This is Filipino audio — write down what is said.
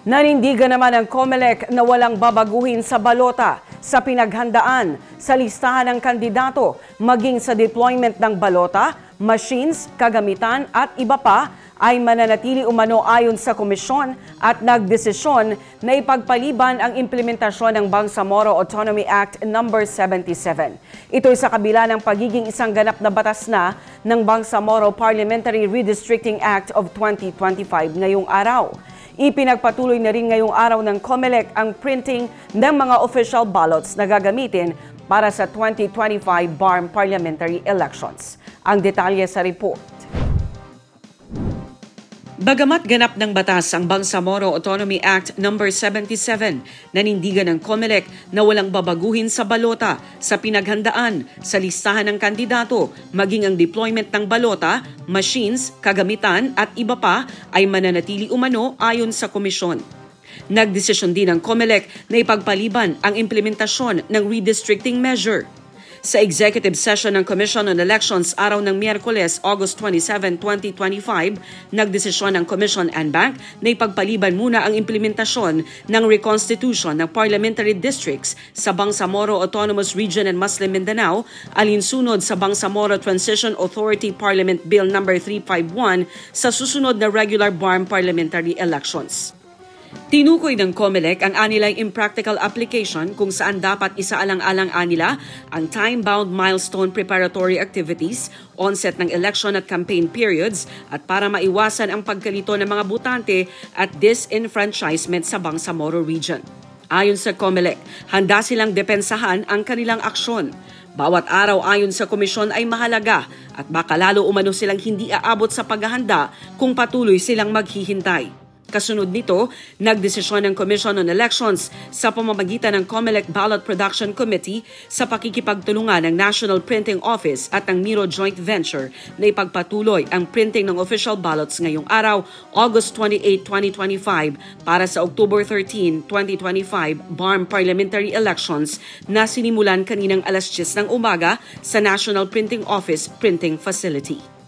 Nanindigan naman ang COMELEC na walang babaguhin sa balota sa pinaghandaan sa listahan ng kandidato maging sa deployment ng balota, machines, kagamitan at iba pa ay mananatili umano ayon sa komisyon at nagdesisyon na ipagpaliban ang implementasyon ng Bangsamoro Autonomy Act No. 77. Ito'y sa kabila ng pagiging isang ganap na batas na ng Bangsamoro Parliamentary Redistricting Act of 2025 ngayong araw. Ipinagpatuloy na rin ngayong araw ng COMELEC ang printing ng mga official ballots na gagamitin para sa 2025 BARM parliamentary elections. Ang detalye sa report. Bagamat ganap ng batas ang Bangsamoro Autonomy Act No. 77, nanindigan ng COMELEC na walang babaguhin sa balota, sa pinaghandaan, sa listahan ng kandidato, maging ang deployment ng balota, machines, kagamitan at iba pa ay mananatili umano ayon sa komisyon. Nagdesisyon din ang COMELEC na ipagpaliban ang implementasyon ng redistricting measure. Sa executive session ng Commission on Elections araw ng Miyerkules, August 27, 2025, nagdesisyon ng Commission and Bank na ipagpaliban muna ang implementasyon ng reconstitution ng parliamentary districts sa Bangsamoro Autonomous Region and Muslim Mindanao alinsunod sa Bangsamoro Transition Authority Parliament Bill No. 351 sa susunod na regular BARM parliamentary elections. Tinukoy ng COMELEC ang anilang impractical application kung saan dapat isaalang-alang anila ang time-bound milestone preparatory activities, onset ng election at campaign periods at para maiwasan ang pagkalito ng mga botante at disenfranchisement sa Bangsamoro Region. Ayon sa COMELEC, handa silang depensahan ang kanilang aksyon. Bawat araw ayon sa komisyon ay mahalaga at baka lalo umano silang hindi aabot sa paghahanda kung patuloy silang maghihintay. Kasunod nito, nagdesisyon ng Commission on Elections sa pamamagitan ng COMELEC Ballot Production Committee sa pakikipagtulungan ng National Printing Office at ng Miro Joint Venture na ipagpatuloy ang printing ng official ballots ngayong araw, August 28, 2025 para sa October 13, 2025 BARM Parliamentary Elections na sinimulan kaninang alas 10 ng umaga sa National Printing Office Printing Facility.